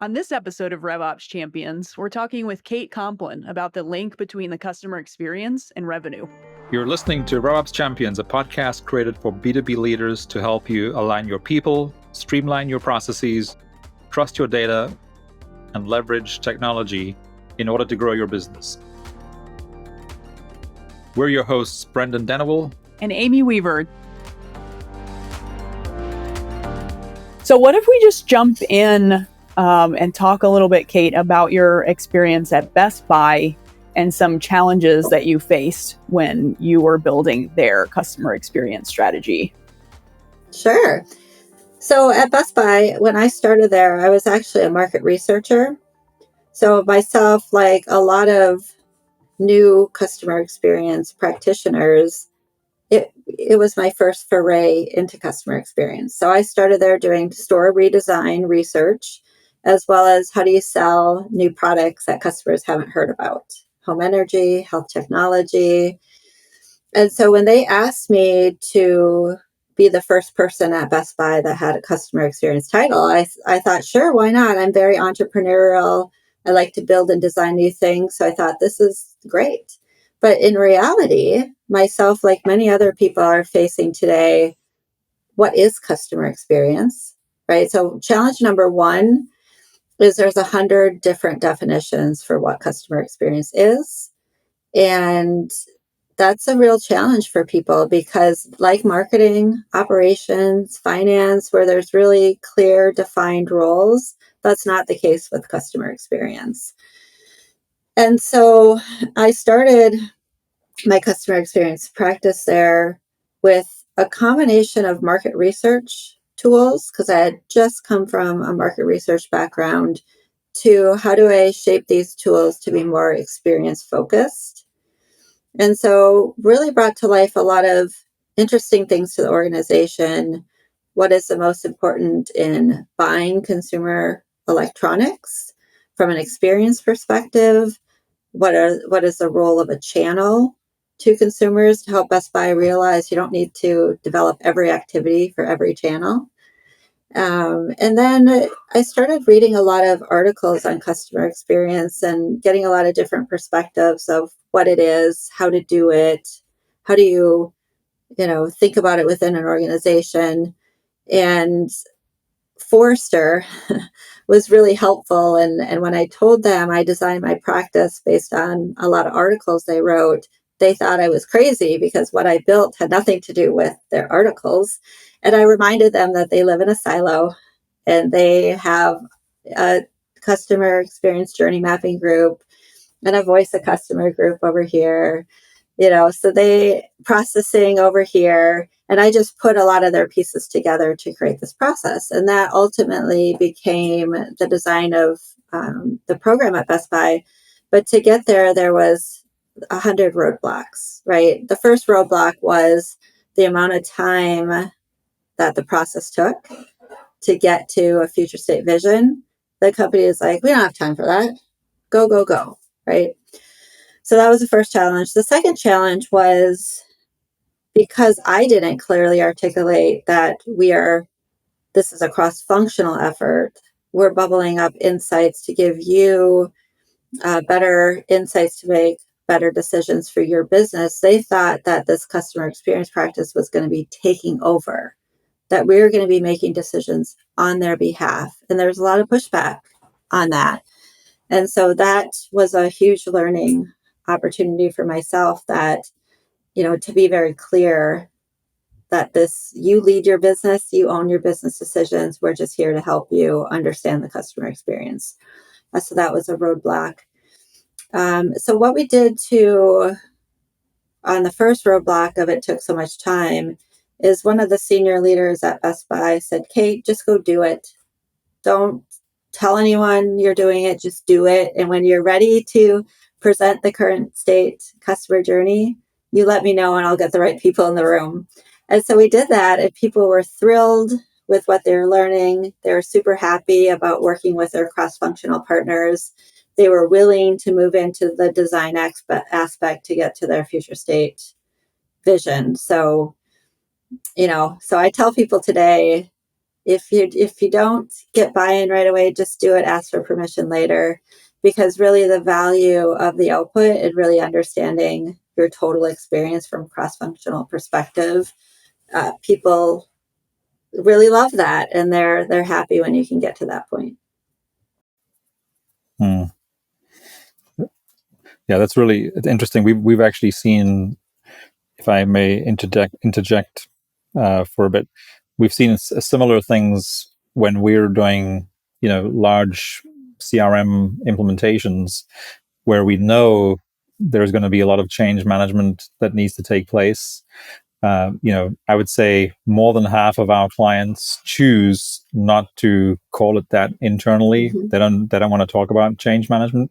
On this episode of RevOps Champions, we're talking with Kate Kompelien about the link between the customer experience and revenue. You're listening to RevOps Champions, a podcast created for B2B leaders to help you align your people, streamline your processes, trust your data, and leverage technology in order to grow your business. We're your hosts, Brendan Denewell and Amy Weaver. So what if we just jump in and talk a little bit, Kate, about your experience at Best Buy and some challenges that you faced when you were building their customer experience strategy? Sure. So at Best Buy, when I started there, I was actually a market researcher. So myself, like a lot of new customer experience practitioners, it was my first foray into customer experience. So I started there doing store redesign research, as well as how do you sell new products that customers haven't heard about, home energy, health technology. And so when they asked me to be the first person at Best Buy that had a customer experience title, I thought, sure, why not? I'm very entrepreneurial. I like to build and design new things. So I thought, this is great. But in reality, myself, like many other people are facing today, what is customer experience, right? So challenge number one is there's 100 different definitions for what customer experience is. And that's a real challenge for people because, like marketing, operations, finance, where there's really clear defined roles, that's not the case with customer experience. And so I started my customer experience practice there with a combination of market research tools, because I had just come from a market research background, to how do I shape these tools to be more experience focused. And so really brought to life a lot of interesting things to the organization. What is the most important in buying consumer electronics from an experience perspective? What is the role of a channel to consumers to help Best Buy realize you don't need to develop every activity for every channel? And then I started reading a lot of articles on customer experience and getting a lot of different perspectives of what it is, how to do it, how do you think about it within an organization. And Forrester was really helpful. And when I told them I designed my practice based on a lot of articles they wrote, they thought I was crazy because what I built had nothing to do with their articles. And I reminded them that they live in a silo and they have a customer experience journey mapping group and a voice of customer group over here. So they processing over here, and I just put a lot of their pieces together to create this process. And that ultimately became the design of the program at Best Buy. But to get there, there was 100 roadblocks, right? The first roadblock was the amount of time that the process took to get to a future state vision. The company is like, we don't have time for that. Go, go, go, right? So that was the first challenge. The second challenge was because I didn't clearly articulate that this is a cross-functional effort, we're bubbling up insights to give you better insights to make better decisions for your business. They thought that this customer experience practice was going to be taking over, that we were going to be making decisions on their behalf. And there's a lot of pushback on that. And so that was a huge learning opportunity for myself, that, to be very clear that you lead your business, you own your business decisions. We're just here to help you understand the customer experience. So that was a roadblock. So what we did on the first roadblock of it took so much time is one of the senior leaders at Best Buy said, Kate, just go do it. Don't tell anyone you're doing it, just do it. And when you're ready to present the current state customer journey, you let me know and I'll get the right people in the room. And so we did that, and people were thrilled with what they were learning. They were super happy about working with their cross-functional partners. They were willing to move into the design aspect to get to their future state vision. So I tell people today, If you don't get buy-in right away, just do it, ask for permission later, because really the value of the output and really understanding your total experience from a cross-functional perspective, people really love that, and they're happy when you can get to that point. Yeah, that's really interesting. We've actually seen, if I may interject for a bit, we've seen similar things when we're doing, large CRM implementations where we know there's going to be a lot of change management that needs to take place. I would say more than half of our clients choose not to call it that internally. Mhm. They don't want to talk about change management.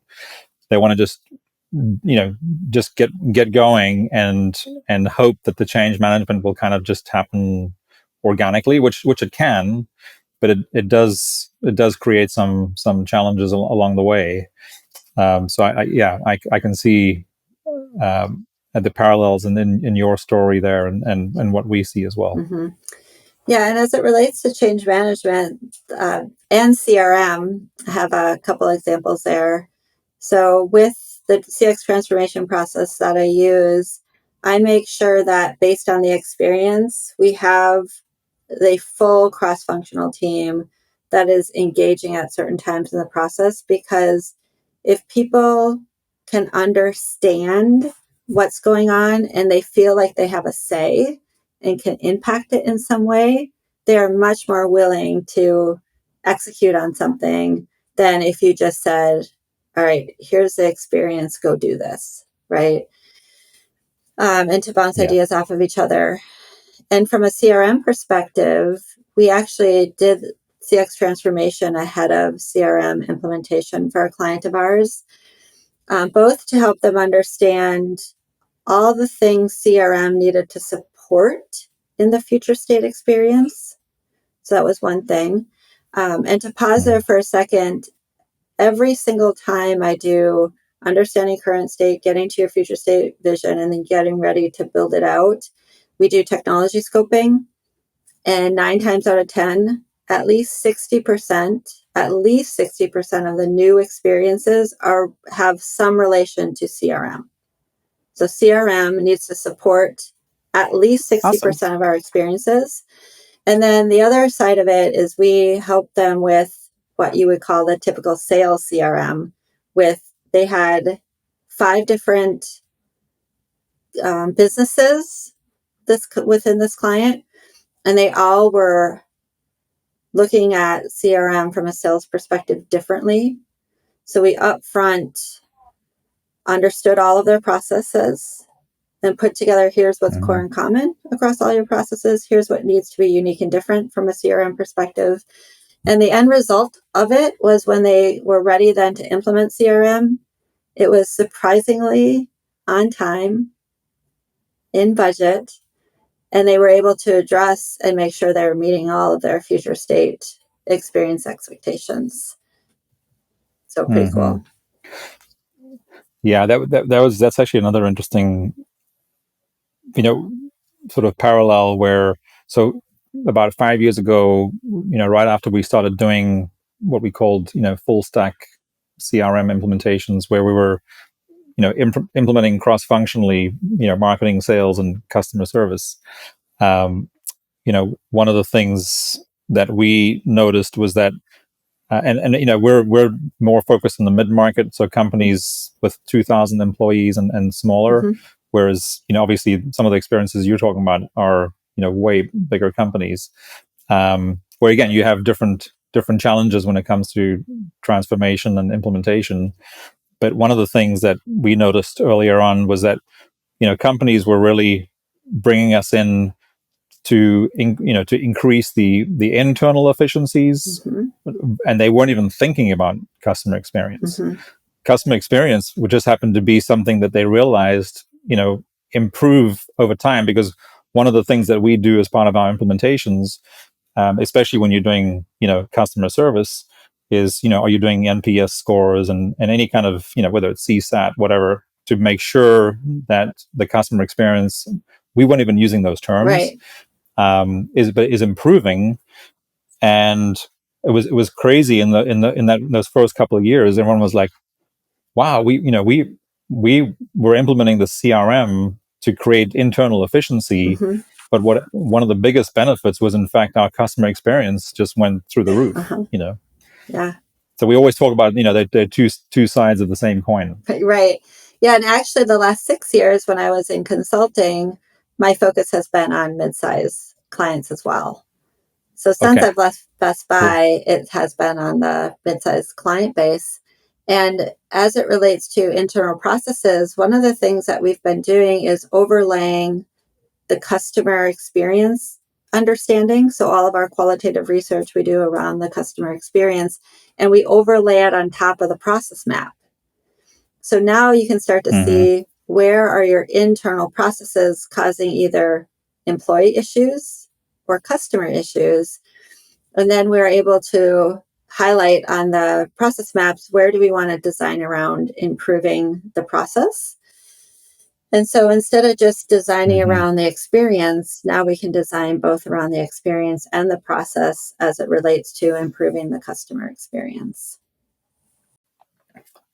They want to just get going and hope that the change management will kind of just happen organically, which it can, but it does create some challenges along the way. So I can see the parallels in your story there and what we see as well. Mm-hmm. Yeah, and as it relates to change management and CRM, I have a couple examples there. So with the CX transformation process that I use, I make sure that based on the experience, we have the full cross-functional team that is engaging at certain times in the process, because if people can understand what's going on and they feel like they have a say and can impact it in some way, they are much more willing to execute on something than if you just said, all right, here's the experience, go do this, right? And to bounce ideas off of each other. And from a CRM perspective, we actually did CX transformation ahead of CRM implementation for a client of ours, both to help them understand all the things CRM needed to support in the future state experience. So that was one thing. And to pause there for a second, every single time I do understanding current state, getting to your future state vision, and then getting ready to build it out, we do technology scoping. And 9 times out of 10, at least 60% of the new experiences have some relation to CRM. So CRM needs to support at least 60% of our experiences. And then the other side of it is we help them with what you would call the typical sales CRM. They had 5 different businesses within this client, and they all were looking at CRM from a sales perspective differently. So we upfront understood all of their processes and put together, here's what's core and common across all your processes. Here's what needs to be unique and different from a CRM perspective. And the end result of it was, when they were ready then to implement CRM, it was surprisingly on time, in budget, and they were able to address and make sure they were meeting all of their future state experience expectations. So pretty cool. Yeah, that's actually another interesting, sort of parallel where, so about 5 years ago, right after we started doing what we called, full stack CRM implementations, where we were, implementing cross-functionally, marketing, sales, and customer service. One of the things that we noticed was that, we're more focused in the mid-market, so companies with 2,000 employees and smaller. Whereas, obviously, some of the experiences you're talking about are, way bigger companies, where again you have different challenges when it comes to transformation and implementation. But one of the things that we noticed earlier on was that, companies were really bringing us in to increase the internal efficiencies, and they weren't even thinking about customer experience. Customer experience would just happen to be something that they realized, improve over time, because one of the things that we do as part of our implementations, especially when you're doing, customer service, is, are you doing NPS scores and any kind of, whether it's CSAT, whatever, to make sure that the customer experience, we weren't even using those terms, Right. is improving. And it was crazy in those first couple of years. Everyone was like, wow, we were implementing the CRM to create internal efficiency, Mm-hmm. but one of the biggest benefits was, in fact, our customer experience just went through the roof. Uh-huh. Yeah. So we always talk about, they're two sides of the same coin. Right. Yeah. And actually, the last 6 years when I was in consulting, my focus has been on mid-size clients as well. So since Okay. I've left Best Cool. Buy, it has been on the mid-sized client base. And as it relates to internal processes, one of the things that we've been doing is overlaying the customer experience understanding. So all of our qualitative research we do around the customer experience, and we overlay it on top of the process map. So now you can start to Mm-hmm. see where are your internal processes causing either employee issues or customer issues. And then we're able to highlight on the process maps, where do we want to design around improving the process? And so instead of just designing Mm-hmm. around the experience, now we can design both around the experience and the process as it relates to improving the customer experience.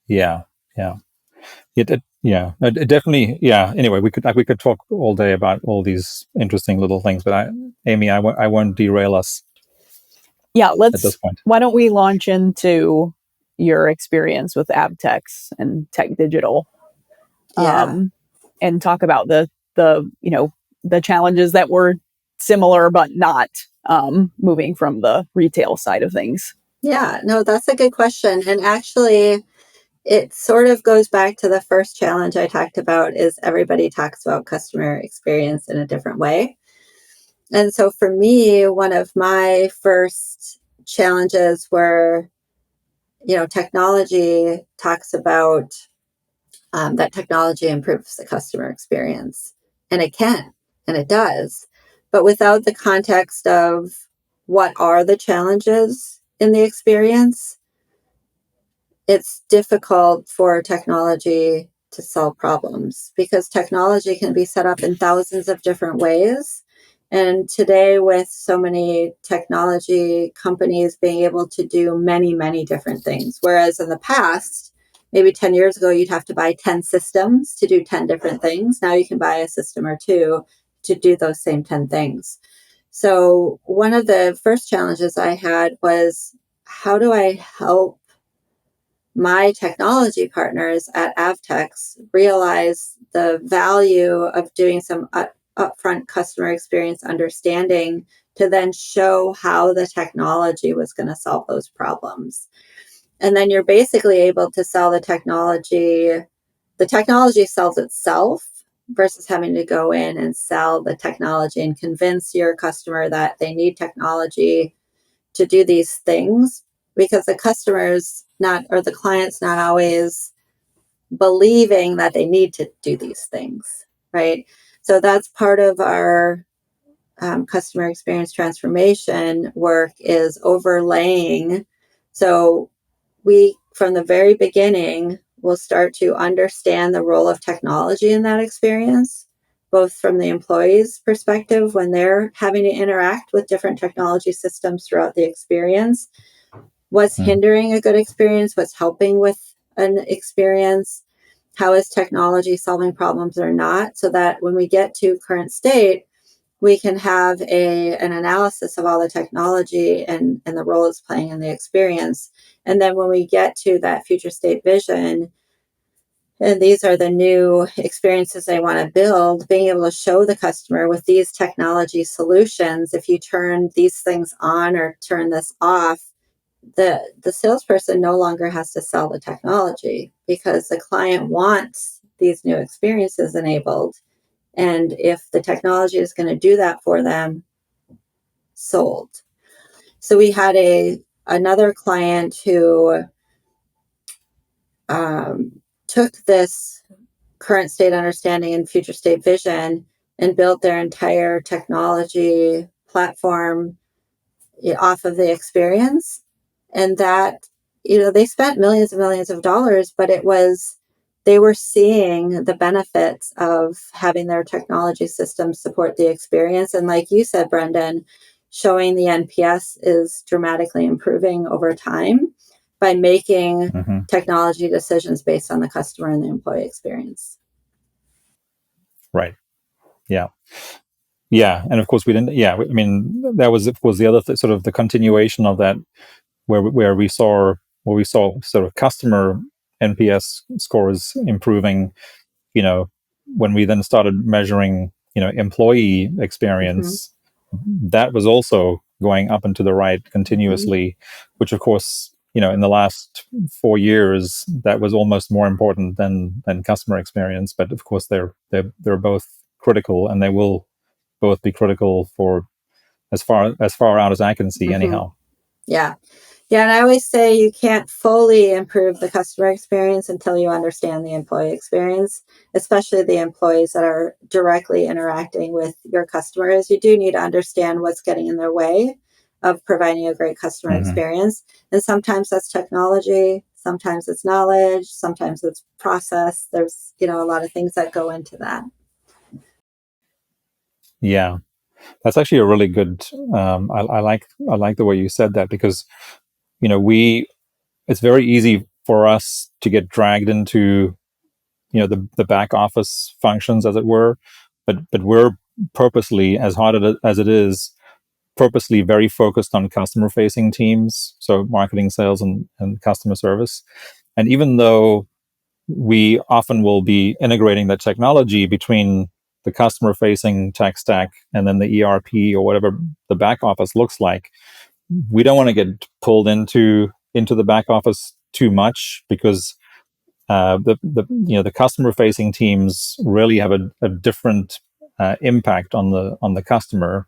Yeah. It definitely. Yeah. Anyway, we could talk all day about all these interesting little things, but Amy, I won't derail us Yeah, at this point. why don't we launch into your experience with Avtex and Tech Digital, Yeah. and talk about the challenges that were similar but not, moving from the retail side of things. Yeah. No, that's a good question. And actually, it sort of goes back to the first challenge I talked about is everybody talks about customer experience in a different way. And so for me, one of my first challenges were, technology talks about that technology improves the customer experience. And it can, and it does. But without the context of what are the challenges in the experience, it's difficult for technology to solve problems because technology can be set up in thousands of different ways. And today, with so many technology companies being able to do many, many different things, whereas in the past, maybe 10 years ago, you'd have to buy 10 systems to do 10 different things. Now you can buy a system or two to do those same 10 things. So, one of the first challenges I had was, how do I help my technology partners at Avtex realize the value of doing some upfront customer experience understanding to then show how the technology was going to solve those problems. And then you're basically able to sell the technology. The technology sells itself versus having to go in and sell the technology and convince your customer that they need technology to do these things, because the customers not, or the clients not always believing that they need to do these things, right? So that's part of our customer experience transformation work is overlaying. So we, from the very beginning, will start to understand the role of technology in that experience, both from the employee's perspective when they're having to interact with different technology systems throughout the experience, what's hindering a good experience, what's helping with an experience, how is technology solving problems or not, so that when we get to current state, we can have an analysis of all the technology and the role it's playing in the experience. And then when we get to that future state vision, and these are the new experiences I want to build, being able to show the customer with these technology solutions, if you turn these things on or turn this off, the salesperson no longer has to sell the technology because the client wants these new experiences enabled. And if the technology is going to do that for them, sold. So we had another client who took this current state understanding and future state vision and built their entire technology platform off of the experience. And that, they spent millions and millions of dollars, but they were seeing the benefits of having their technology systems support the experience. And like you said, Brendan, showing the NPS is dramatically improving over time by making technology decisions based on the customer and the employee experience. Right. Yeah. Yeah. And of course, we didn't. Yeah. I mean, that was, of course, the other sort of the continuation of that, where we saw sort of customer NPS scores improving, when we then started measuring, employee experience, that was also going up and to the right continuously, which of course, in the last 4 years, that was almost more important than customer experience. But of course, they're both critical, and they will both be critical for as far out as I can see, anyhow. Yeah. Yeah, and I always say you can't fully improve the customer experience until you understand the employee experience, especially the employees that are directly interacting with your customers. You do need to understand what's getting in their way of providing a great customer experience. And sometimes that's technology, sometimes it's knowledge, sometimes it's process. There's, a lot of things that go into that. Yeah. That's actually a really good. I like the way you said that, because it's very easy for us to get dragged into the back office functions, as it were, but we're purposely, as hard as it is, purposely very focused on customer facing teams, so marketing, sales, and customer service. And even though we often will be integrating the technology between the customer facing tech stack and then the ERP or whatever the back office looks like, we don't want to get pulled into the back office too much, because the customer facing teams really have a different impact on the customer.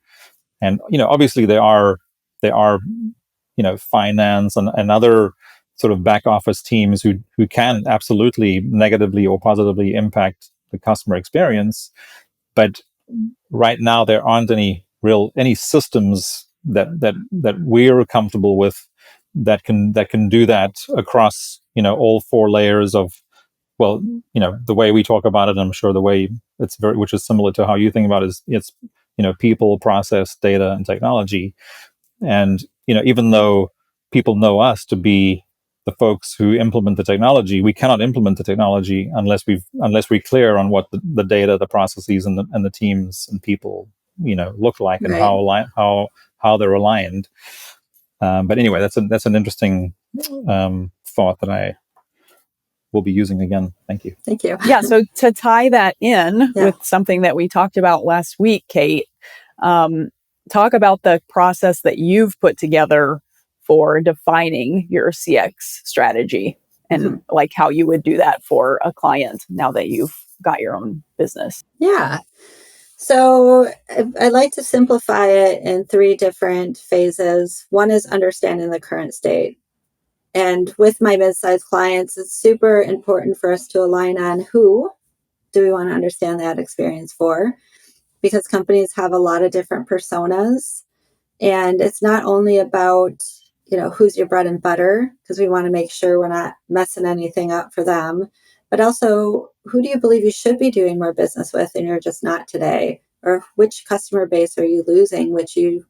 And obviously there are finance and other sort of back office teams who can absolutely negatively or positively impact the customer experience. But right now there aren't any systems that we're comfortable with that can do that across all 4 layers of, well, the way we talk about it, I'm sure the way which is similar to how you think about it, is it's people, process, data, and technology. And even though people know us to be the folks who implement the technology, we cannot implement the technology unless we're clear on what the data, the processes, and the teams and people look like, and how they're aligned. But anyway, that's an interesting thought that I will be using again. Thank you. Thank you. Yeah. So to tie that in with something that we talked about last week, Kate, talk about the process that you've put together for defining your CX strategy, and like how you would do that for a client now that you've got your own business. Yeah. So I like to simplify it in 3 different phases. One is understanding the current state. And with my mid-sized clients, it's super important for us to align on who do we want to understand that experience for, because companies have a lot of different personas. And it's not only about, who's your bread and butter, because we want to make sure we're not messing anything up for them, but also who do you believe you should be doing more business with and you're just not today? Or which customer base are you losing, which you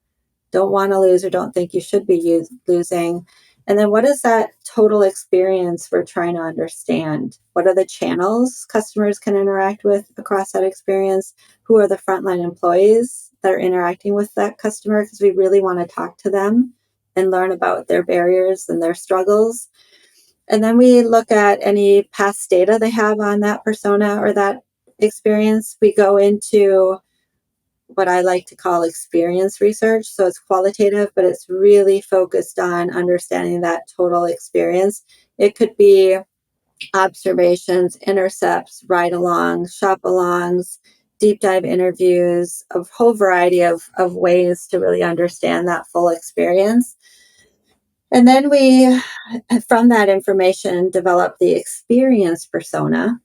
don't want to lose or don't think you should be losing? And then what is that total experience we're trying to understand? What are the channels customers can interact with across that experience? Who are the frontline employees that are interacting with that customer? Because we really want to talk to them and learn about their barriers and their struggles. And then we look at any past data they have on that persona or that experience. We go into what I like to call experience research. So it's qualitative, but it's really focused on understanding that total experience. It could be observations, intercepts, ride-alongs, shop-alongs, deep dive interviews, a whole variety of ways to really understand that full experience. And then we, from that information, develop the experience persona.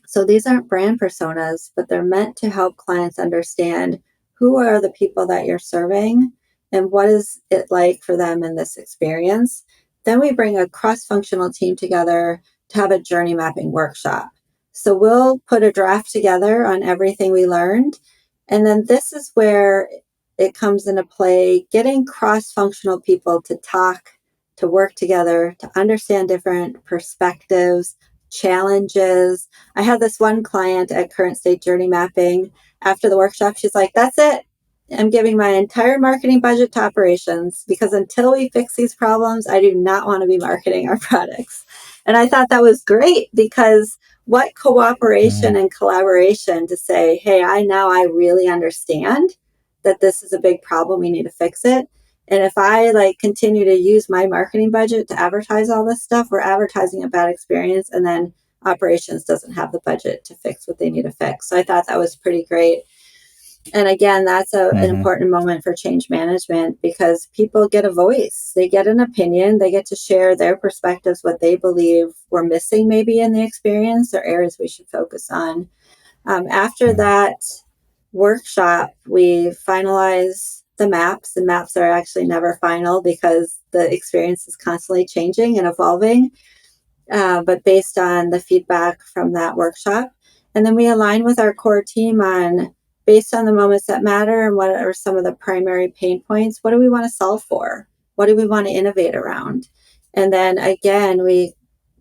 So these aren't brand personas, but they're meant to help clients understand who are the people that you're serving and what is it like for them in this experience. Then we bring a cross-functional team together to have a journey mapping workshop. So we'll put a draft together on everything we learned. And then this is where it comes into play getting cross-functional people to talk, to work together, to understand different perspectives, challenges. I had this one client at Current State Journey Mapping. After the workshop, she's like, that's it. I'm giving my entire marketing budget to operations because until we fix these problems, I do not want to be marketing our products. And I thought that was great because what cooperation and collaboration to say, hey, I really understand that this is a big problem. We need to fix it. And if I like continue to use my marketing budget to advertise all this stuff, we're advertising a bad experience, and then operations doesn't have the budget to fix what they need to fix. So I thought that was pretty great. And again, that's an important moment for change management because people get a voice, they get an opinion, they get to share their perspectives, what they believe we're missing maybe in the experience or areas we should focus on. After that workshop, we finalize the maps. The maps are actually never final because the experience is constantly changing and evolving, but based on the feedback from that workshop. And then we align with our core team on, based on the moments that matter and what are some of the primary pain points, what do we want to solve for? What do we want to innovate around? And then again, we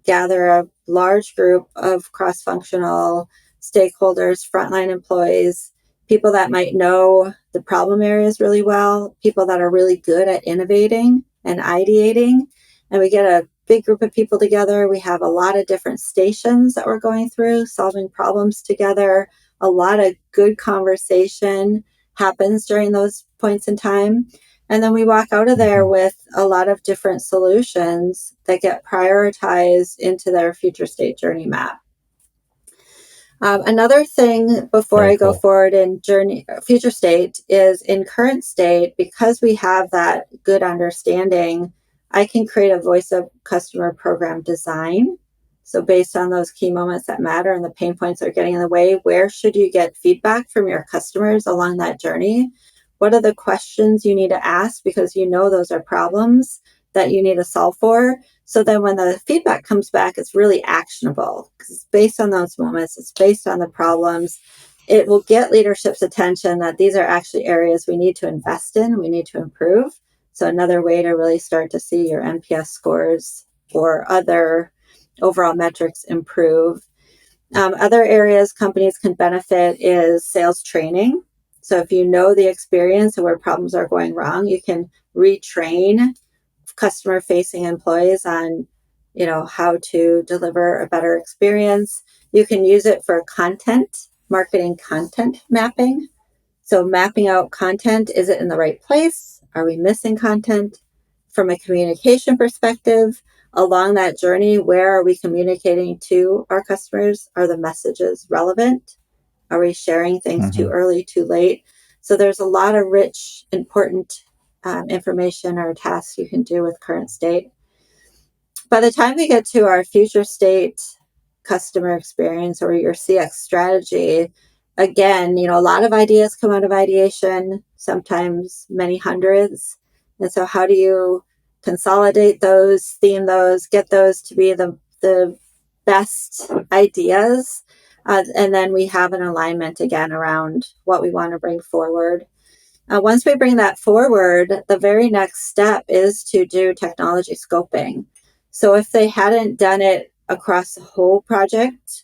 gather a large group of cross-functional stakeholders, frontline employees, people that might know the problem areas really well, people that are really good at innovating and ideating. And we get a big group of people together. We have a lot of different stations that we're going through, solving problems together. A lot of good conversation happens during those points in time. And then we walk out of there with a lot of different solutions that get prioritized into their future state journey map. Another thing before I go forward in future state is in current state, because we have that good understanding, I can create a voice of customer program design. So based on those key moments that matter and the pain points that are getting in the way, where should you get feedback from your customers along that journey? What are the questions you need to ask because you know those are problems that you need to solve for? So then when the feedback comes back, it's really actionable because it's based on those moments, it's based on the problems. It will get leadership's attention that these are actually areas we need to invest in, we need to improve. So another way to really start to see your NPS scores or other overall metrics improve. Other areas companies can benefit is sales training. So if you know the experience and where problems are going wrong, you can retrain customer facing employees on, how to deliver a better experience. You can use it for marketing content mapping. So mapping out content, is it in the right place? Are we missing content? From a communication perspective, along that journey, where are we communicating to our customers? Are the messages relevant? Are we sharing things too early, too late? So there's a lot of rich, important information or tasks you can do with current state. By the time we get to our future state customer experience or your CX strategy, again, a lot of ideas come out of ideation, sometimes many hundreds. And so how do you consolidate those, theme those, get those to be the best ideas? And then we have an alignment again around what we want to bring forward. Once we bring that forward, the very next step is to do technology scoping. So if they hadn't done it across the whole project,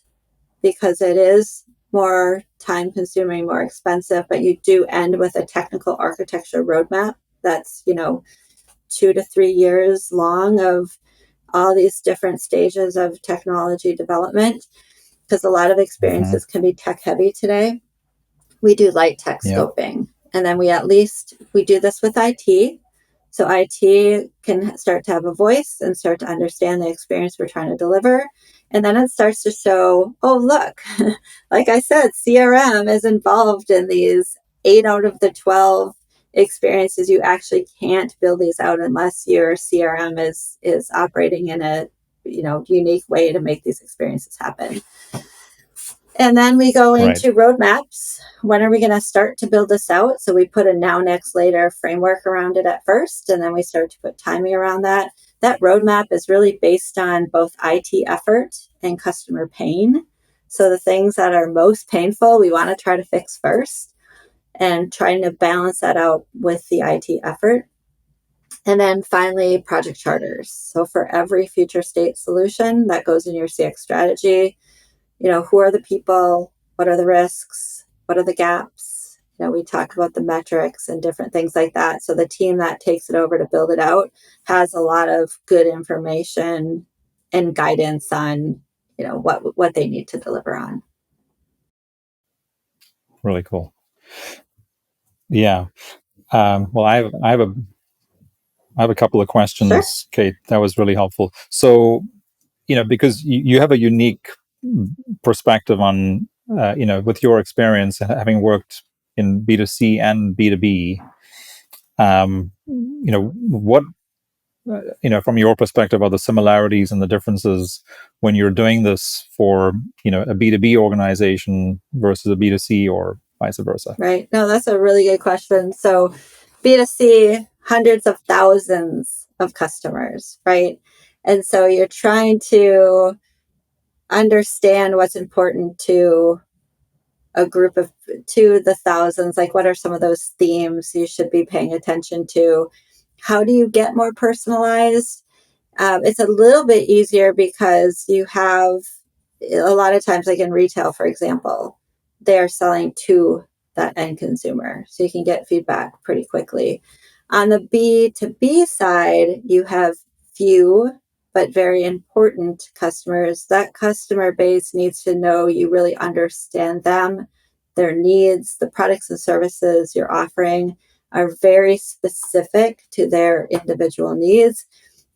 because it is more time consuming, more expensive, but you do end with a technical architecture roadmap that's, 2 to 3 years long of all these different stages of technology development, because a lot of experiences can be tech heavy today. We do light tech scoping. And then we do this with IT. So IT can start to have a voice and start to understand the experience we're trying to deliver. And then it starts to show, oh, look, like I said, CRM is involved in these 8 out of the 12 experiences. You actually can't build these out unless your CRM is operating in a unique way to make these experiences happen. And then we go into roadmaps. When are we going to start to build this out? So we put a now, next, later framework around it at first, and then we start to put timing around that. That roadmap is really based on both IT effort and customer pain. So the things that are most painful, we want to try to fix first. and trying to balance that out with the IT effort. And then finally, project charters. So for every future state solution that goes in your CX strategy, who are the people? What are the risks? What are the gaps? We talk about the metrics and different things like that. So the team that takes it over to build it out has a lot of good information and guidance on, what they need to deliver on. Really cool. Yeah. Well, I have a couple of questions, Sure. Kate. That was really helpful. So, because you have a unique perspective on, with your experience having worked in B2C and B2B, what, from your perspective, are the similarities and the differences when you're doing this for, a B2B organization versus a B2C or vice versa? Right. No, that's a really good question. So B2C, hundreds of thousands of customers, right? And so you're trying to understand what's important to a group to the thousands. Like, what are some of those themes you should be paying attention to? How do you get more personalized? It's a little bit easier because you have a lot of times, like in retail, for example, they're selling to that end consumer. So you can get feedback pretty quickly. On the B2B side, you have few but very important customers. That customer base needs to know you really understand them, their needs, the products and services you're offering are very specific to their individual needs.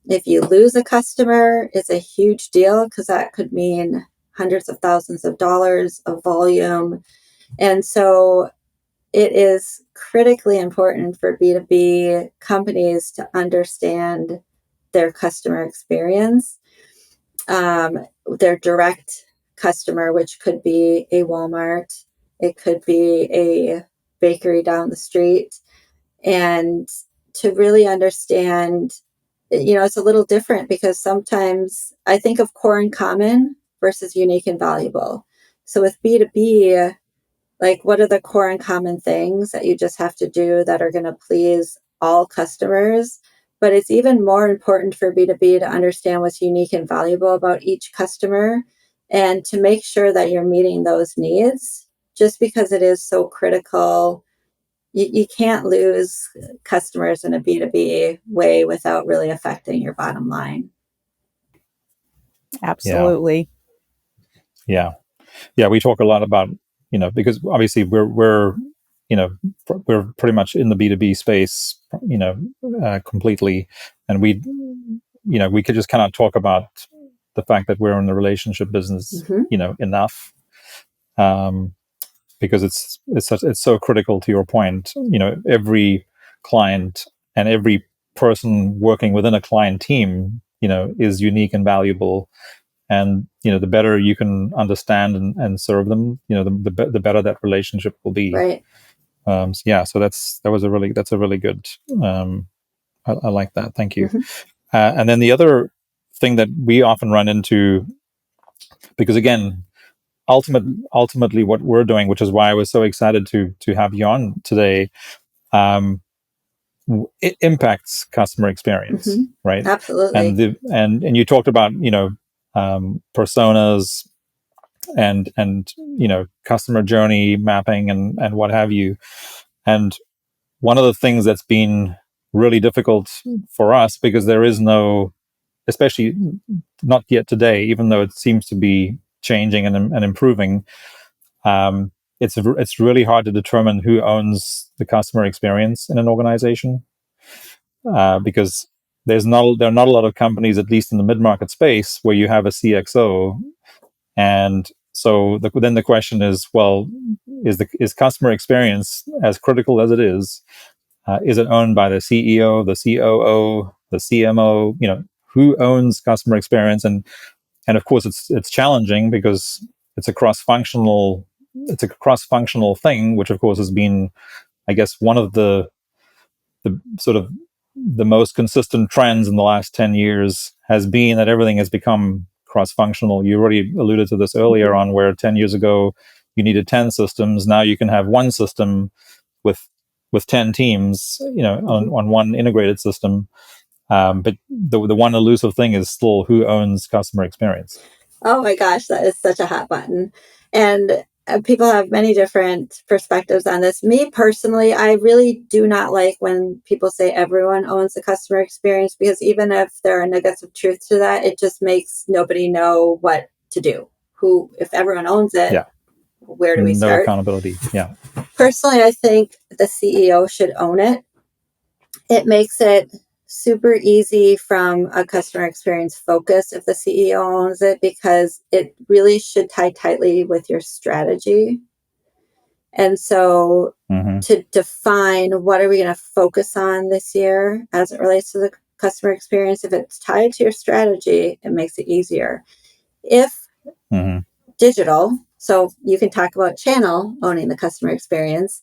If you lose a customer, it's a huge deal because that could mean hundreds of thousands of dollars of volume. And so it is critically important for B2B companies to understand their customer experience, their direct customer, which could be a Walmart, it could be a bakery down the street, and to really understand, it's a little different because sometimes I think of core and common versus unique and valuable. So with B2B, like, what are the core and common things that you just have to do that are going to please all customers? But it's even more important for B2B to understand what's unique and valuable about each customer and to make sure that you're meeting those needs, just because it is so critical. You can't lose customers in a B2B way without really affecting your bottom line. Absolutely. Yeah. We talk a lot about, because obviously we're pretty much in the B2B space, completely. And we could just kind of talk about the fact that we're in the relationship business, enough. Because it's so critical to your point. Every client and every person working within a client team, is unique and valuable. And the better you can understand and serve them, the better that relationship will be. Right. So that's a really good. I like that. Thank you. And then the other thing that we often run into, because again, ultimately what we're doing, which is why I was so excited to have you on today, it impacts customer experience, right? Absolutely. And you talked about personas and customer journey mapping and what have you. And one of the things that's been really difficult for us, because there is no, especially not yet today, even though it seems to be changing and improving, it's really hard to determine who owns the customer experience in an organization, because there are not a lot of companies, at least in the mid-market space, where you have a CXO. And so then the question is, well, is customer experience, as critical as it is it owned by the CEO, the COO, the CMO? Who owns customer experience? And of course, it's challenging because it's a cross-functional thing, which of course has been, I guess, one of the sort of the most consistent trends in the last 10 years has been that everything has become cross-functional. You already alluded to this earlier on, where 10 years ago you needed 10 systems. Now you can have one system with 10 teams, on one integrated system. But the one elusive thing is still who owns customer experience. Oh my gosh, that is such a hot button. And people have many different perspectives on this. Me personally, I really do not like when people say everyone owns the customer experience, because even if there are nuggets of truth to that, it just makes nobody know what to do. If everyone owns it, where do we start? No accountability. Yeah. Personally, I think the CEO should own it. It makes it super easy from a customer experience focus if the CEO owns it, because it really should tie tightly with your strategy. And so to define what are we going to focus on this year as it relates to the customer experience, if it's tied to your strategy, it makes it easier. If digital, so you can talk about channel owning the customer experience.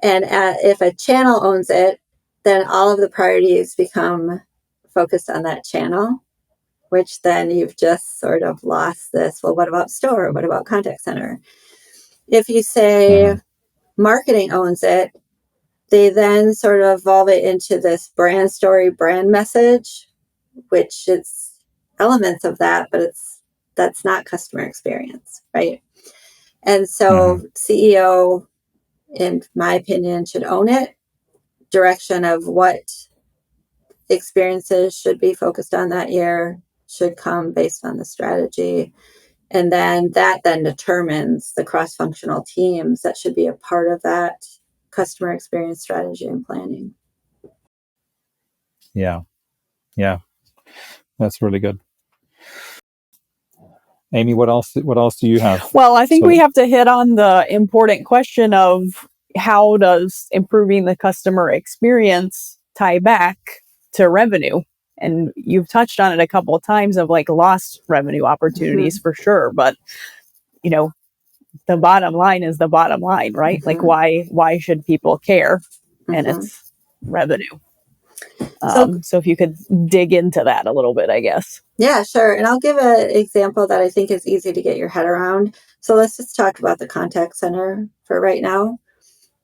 And if a channel owns it, then all of the priorities become focused on that channel, which then you've just sort of lost this. Well, what about store? What about contact center? If you say marketing owns it, they then sort of evolve it into this brand story, brand message, which is elements of that, but that's not customer experience, right? And so CEO, in my opinion, should own it. Direction of what experiences should be focused on that year should come based on the strategy. And then that then determines the cross-functional teams that should be a part of that customer experience strategy and planning. Yeah. That's really good. Amy, what else do you have? Well, I think we have to hit on the important question of how does improving the customer experience tie back to revenue? And you've touched on it a couple of times of like lost revenue opportunities for sure. But, the bottom line is the bottom line, right? Like why should people care? And it's revenue. So if you could dig into that a little bit, I guess. Yeah, sure. And I'll give an example that I think is easy to get your head around. So let's just talk about the contact center for right now.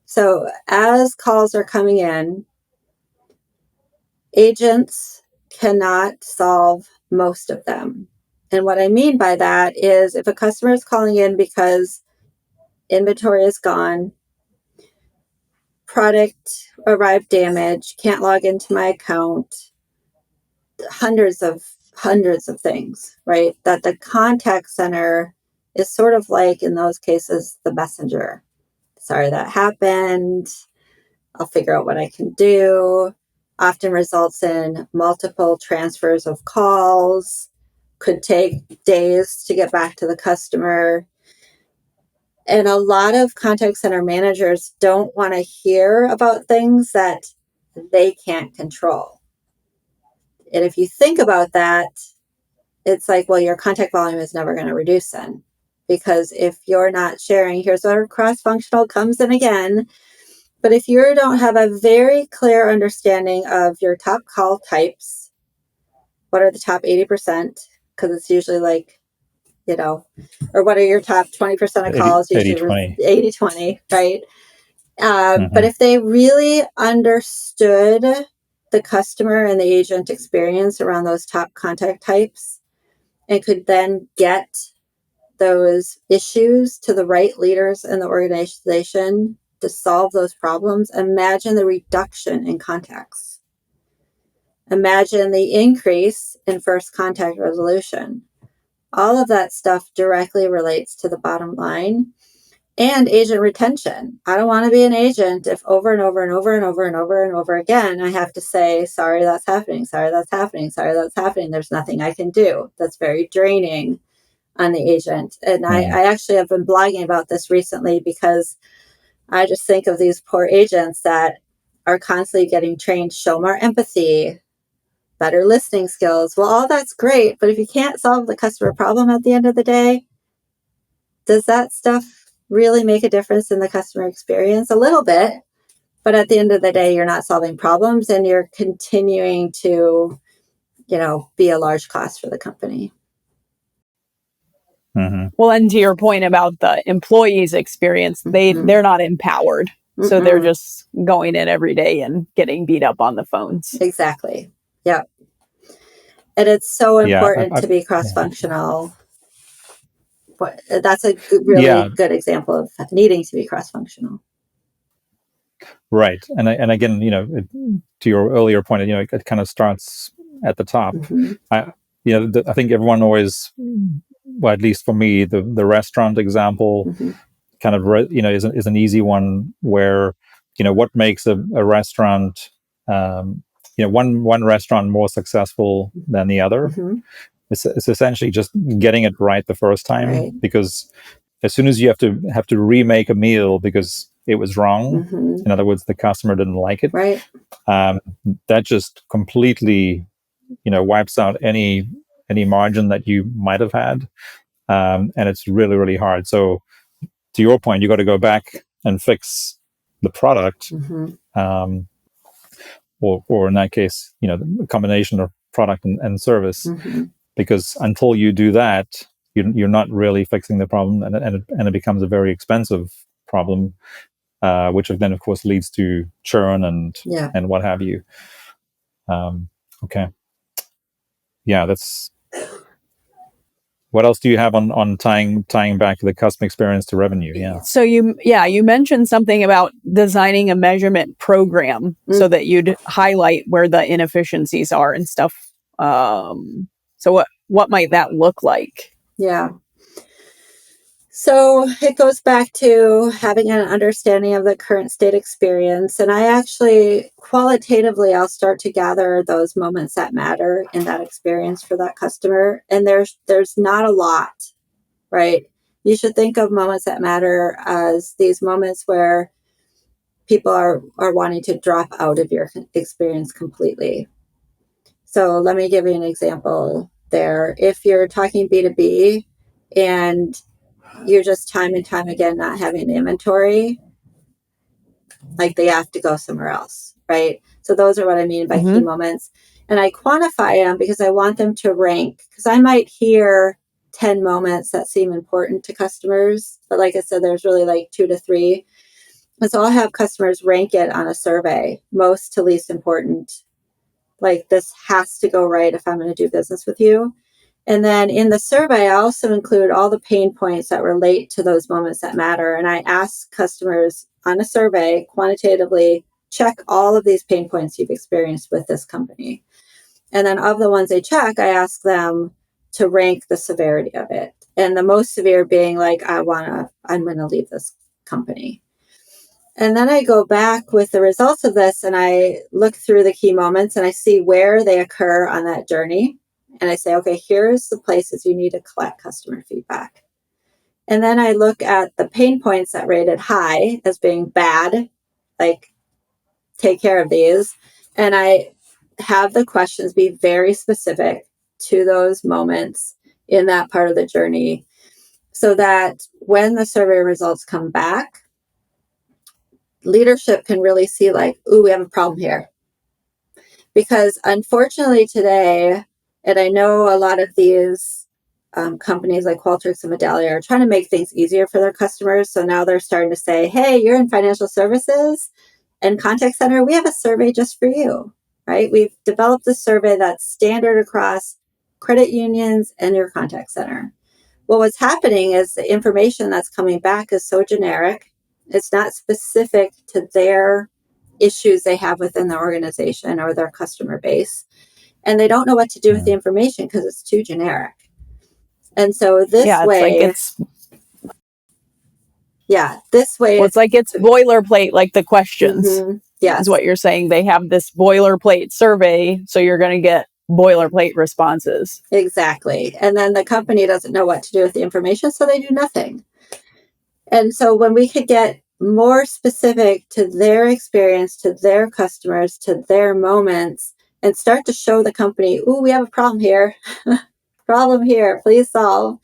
So as calls are coming in, agents cannot solve most of them. And what I mean by that is if a customer is calling in because inventory is gone, product arrived damaged, can't log into my account, hundreds of things, right? That the contact center is sort of like, in those cases, the messenger. Sorry that happened. I'll figure out what I can do. Often results in multiple transfers of calls, could take days to get back to the customer. And a lot of contact center managers don't want to hear about things that they can't control. And if you think about that, it's like, well, your contact volume is never going to reduce then. Because if you're not sharing, here's where cross-functional comes in again. But if you don't have a very clear understanding of your top call types, what are the top 80%? Because it's usually like, or what are your top 20% of calls? 80-20, right? But if they really understood the customer and the agent experience around those top contact types and could then get those issues to the right leaders in the organization to solve those problems, imagine the reduction in contacts. Imagine the increase in first contact resolution. All of that stuff directly relates to the bottom line and agent retention. I don't want to be an agent if over and over and over and over and over and over again, I have to say, sorry, that's happening. Sorry, that's happening. Sorry, that's happening. There's nothing I can do. That's very draining on the agent. And I actually have been blogging about this recently because I just think of these poor agents that are constantly getting trained, show more empathy, better listening skills. Well, all that's great, but if you can't solve the customer problem at the end of the day, does that stuff really make a difference in the customer experience? A little bit, but at the end of the day, you're not solving problems and you're continuing to, be a large cost for the company. Well, and to your point about the employees' experience, they're not empowered So they're just going in every day and getting beat up on the phones. Exactly. Yep. And it's so important to be cross-functional. That's a really good example of needing to be cross-functional. Right. And again, to your earlier point, it kind of starts at the top. I think everyone always, well, at least for me, the restaurant example kind of, is an easy one where, what makes a restaurant, one restaurant more successful than the other. It's essentially just getting it right the first time, because as soon as you have to remake a meal because it was wrong, in other words, the customer didn't like it, that just completely, wipes out any margin that you might have had, and it's really, really hard. So, to your point, you got to go back and fix the product, or in that case, the combination of product and service, because until you do that, you're not really fixing the problem, and it becomes a very expensive problem, which then of course leads to churn and what have you. Okay. Yeah, that's. What else do you have on tying back the customer experience to revenue? Yeah. So you mentioned something about designing a measurement program so that you'd highlight where the inefficiencies are and stuff. So what might that look like? Yeah. So it goes back to having an understanding of the current state experience. And I actually, qualitatively, I'll start to gather those moments that matter in that experience for that customer. And there's not a lot, right? You should think of moments that matter as these moments where people are wanting to drop out of your experience completely. So let me give you an example there. If you're talking B2B and you're just time and time again not having inventory, like they have to go somewhere else, right? So those are what I mean by key moments. And I quantify them because I want them to rank, because I might hear 10 moments that seem important to customers, but like I said, there's really like 2 to 3. And so I'll have customers rank it on a survey, most to least important. Like, this has to go right if I'm going to do business with you. And then in the survey, I also include all the pain points that relate to those moments that matter. And I ask customers on a survey, quantitatively, check all of these pain points you've experienced with this company. And then of the ones they check, I ask them to rank the severity of it. And the most severe being like, I'm going to leave this company. And then I go back with the results of this and I look through the key moments and I see where they occur on that journey. And I say, okay, here's the places you need to collect customer feedback. And then I look at the pain points that rated high as being bad, like, take care of these. And I have the questions be very specific to those moments in that part of the journey, so that when the survey results come back, leadership can really see like, ooh, we have a problem here. Because unfortunately today, and I know a lot of these companies like Qualtrics and Medallia are trying to make things easier for their customers. So now they're starting to say, hey, you're in financial services and contact center, we have a survey just for you, right? We've developed a survey that's standard across credit unions and your contact center. Well, what's happening is the information that's coming back is so generic. It's not specific to their issues they have within the organization or their customer base. And they don't know what to do with the information because it's too generic. And so this way, it's like it's boilerplate, like the questions. Yes. Is what you're saying. They have this boilerplate survey, so you're going to get boilerplate responses. Exactly. And then the company doesn't know what to do with the information, so they do nothing. And so when we could get more specific to their experience, to their customers, to their moments, and start to show the company, ooh, we have a problem here. Problem here, please solve.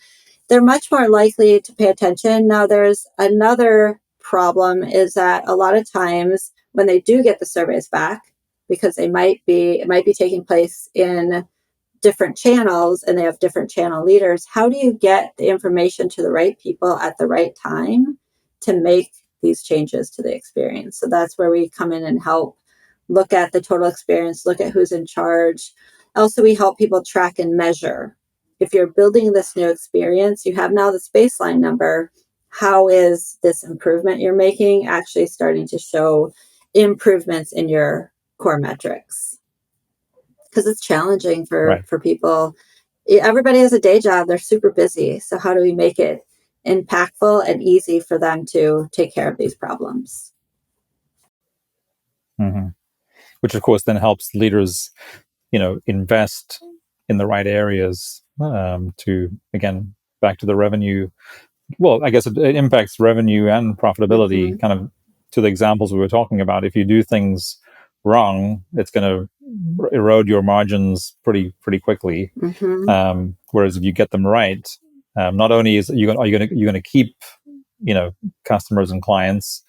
They're much more likely to pay attention. Now, there's another problem, is that a lot of times when they do get the surveys back, because it might be taking place in different channels and they have different channel leaders, how do you get the information to the right people at the right time to make these changes to the experience. So that's where we come in and help look at the total experience, look at who's in charge. Also, we help people track and measure. If you're building this new experience, you have now this baseline number. How is this improvement you're making actually starting to show improvements in your core metrics? Because it's challenging for people. Everybody has a day job. They're super busy. So how do we make it impactful and easy for them to take care of these problems? Mm-hmm. Which, of course, then helps leaders, invest in the right areas to, again, back to the revenue. Well, I guess it impacts revenue and profitability, kind of to the examples we were talking about. If you do things wrong, it's going to erode your margins pretty quickly. Whereas if you get them right, not only are you going to keep, customers and clients,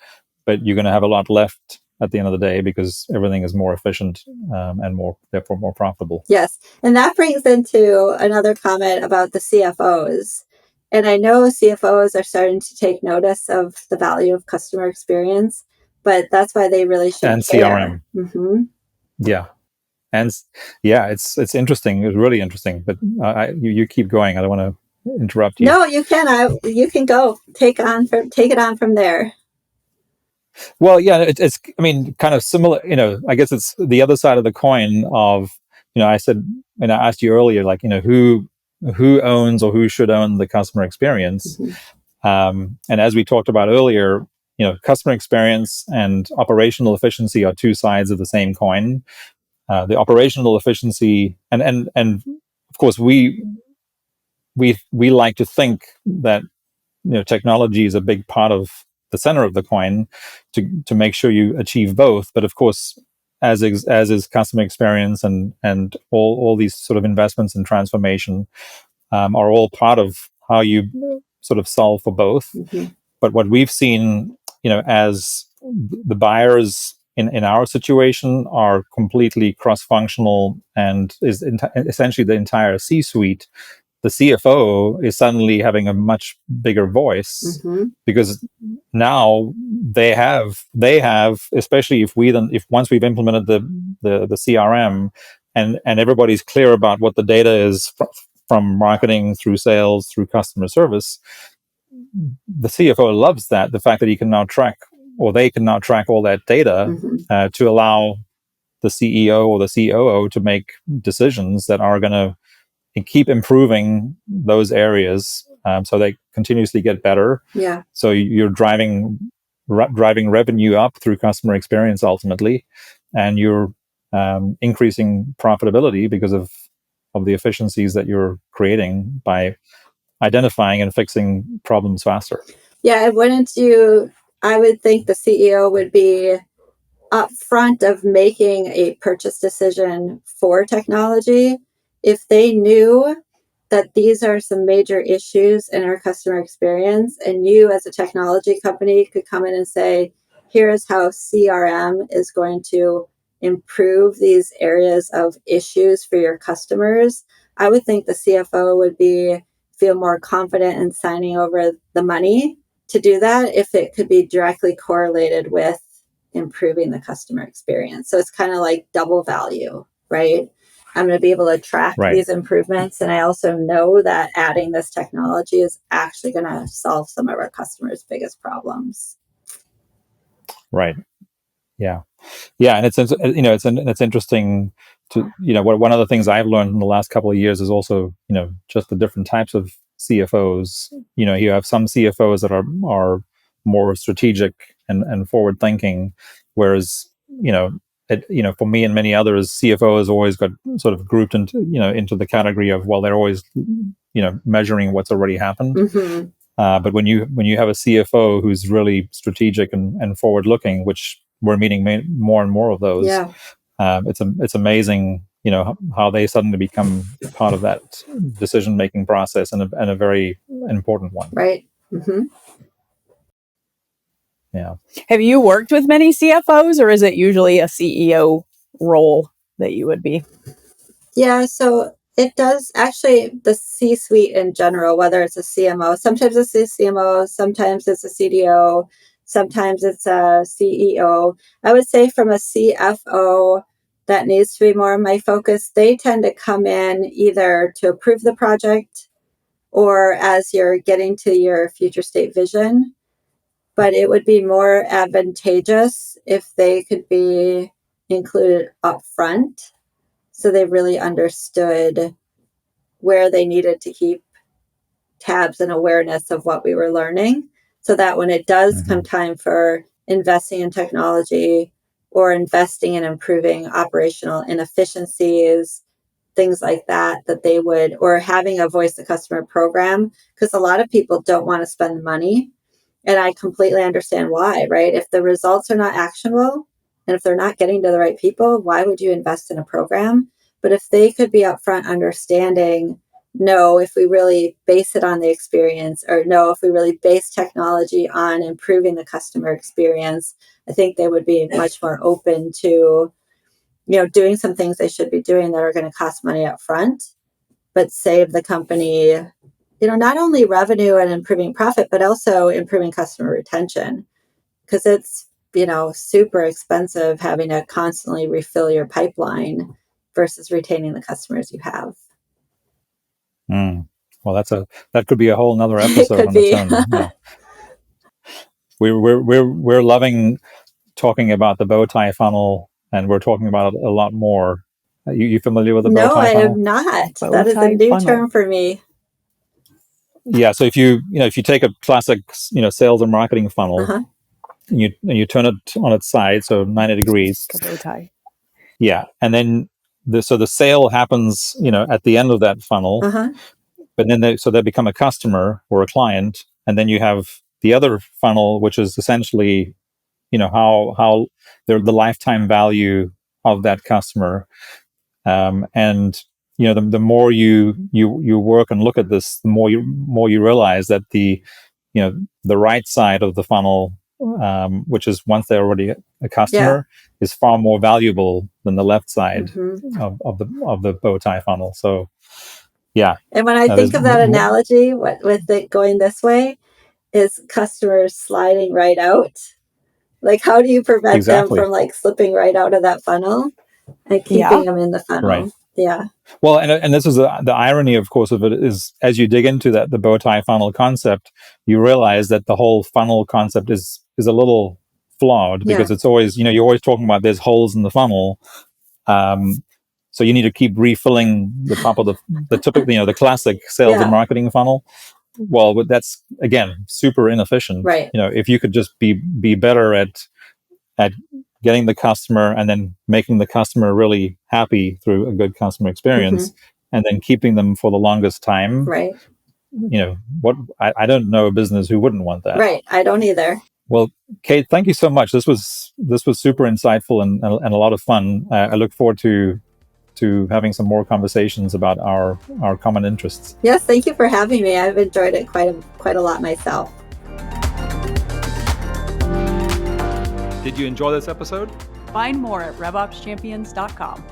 but you're going to have a lot left at the end of the day because everything is more efficient and therefore more profitable. Yes. And that brings into another comment about the CFOs. And I know CFOs are starting to take notice of the value of customer experience, but that's why they really should and care. CRM. Yeah. And it's interesting. It's really interesting, but you keep going. I don't want to interrupt you. No, you can. You can go take it on from there. Well, yeah, it's kind of similar. I guess it's the other side of the coin of, I said, and I asked you earlier, like, who owns or who should own the customer experience. And as we talked about earlier, customer experience and operational efficiency are two sides of the same coin. The operational efficiency, and of course, we like to think that technology is a big part of the center of the coin to make sure you achieve both. But of course, as is customer experience and all these sort of investments in transformation are all part of how you sort of solve for both. But what we've seen, as the buyers in our situation are completely cross-functional and is essentially the entire C-suite, the CFO is suddenly having a much bigger voice because now they have, especially if once we've implemented the CRM and everybody's clear about what the data is from marketing through sales through customer service, the CFO loves that, the fact that he can now track, or they can now track all that data to allow the CEO or the COO to make decisions that are going to keep improving those areas, so they continuously get better. Yeah. So you're driving revenue up through customer experience ultimately, and you're increasing profitability because of the efficiencies that you're creating by identifying and fixing problems faster. Yeah, I would think the CEO would be upfront of making a purchase decision for technology if they knew that these are some major issues in our customer experience, and you as a technology company could come in and say, here's how CRM is going to improve these areas of issues for your customers. I would think the CFO would feel more confident in signing over the money to do that if it could be directly correlated with improving the customer experience. So it's kind of like double value, right? I'm going to be able to track these improvements. And I also know that adding this technology is actually going to solve some of our customers' biggest problems. Right. Yeah. Yeah. And it's interesting to, one of the things I've learned in the last couple of years is also, just the different types of CFOs. You have some CFOs that are more strategic and forward thinking, whereas, for me and many others, CFOs always got sort of grouped into the category of, well, they're always, measuring what's already happened. But when you have a CFO who's really strategic and forward looking, which we're meeting more and more of those, it's amazing, how they suddenly become part of that decision making process and a very important one. Right. Yeah. Have you worked with many CFOs, or is it usually a CEO role that you would be? Yeah, so it does actually, the C-suite in general, whether it's a CMO, sometimes it's a CMO, sometimes it's a CDO, Sometimes it's a CEO. I would say from a CFO, that needs to be more of my focus. They tend to come in either to approve the project or as you're getting to your future state vision. But it would be more advantageous if they could be included up front so they really understood where they needed to keep tabs and awareness of what we were learning, so that when it does come time for investing in technology or investing in improving operational inefficiencies, things like that, that they would, or having a voice of customer program, because a lot of people don't want to spend the money. And I completely understand why, right? If the results are not actionable and if they're not getting to the right people, why would you invest in a program? But if they could be upfront understanding, no, if we really base it on the experience, or no, if we really base technology on improving the customer experience, I think they would be much more open to, doing some things they should be doing that are going to cost money up front, but save the company, not only revenue and improving profit, but also improving customer retention. Because it's, super expensive having to constantly refill your pipeline versus retaining the customers you have. Well, that could be a whole nother It episode could on be. its own. Yeah. We're loving talking about the bow tie funnel, and we're talking about it a lot more. You familiar with the bow No, tie I funnel? am not. Bow That is a tie new funnel. term for me. Yeah. So if you take a classic sales and marketing funnel, Uh-huh. and you turn it on its side, so 90 degrees. A bow tie. Yeah, and then the sale happens at the end of that funnel, Uh-huh. but then they become a customer or a client, and then you have the other funnel, which is essentially how the lifetime value of that customer, and the more you work and look at this, the more you realize that the right side of the funnel, which is once they're already a customer, is far more valuable than the left side of the bow tie funnel. So yeah. And when I think of that analogy, with it going this way, is customers sliding right out. Like, how do you prevent them from slipping right out of that funnel and keeping them in the funnel? Right. Yeah. Well, and this is the irony, of course, of it is, as you dig into the bow tie funnel concept, you realize that the whole funnel concept is a little flawed, because it's always, you're always talking about there's holes in the funnel. So you need to keep refilling the top of the typical, the classic sales and marketing funnel. Well, but that's, again, super inefficient. Right. If you could just be better at getting the customer and then making the customer really happy through a good customer experience, and then keeping them for the longest time. Right. I don't know a business who wouldn't want that. Right. I don't either. Well, Kate, thank you so much. This was super insightful and a lot of fun. I look forward to having some more conversations about our common interests. Yes, thank you for having me. I've enjoyed it quite a lot myself. Did you enjoy this episode? Find more at RevOpsChampions.com.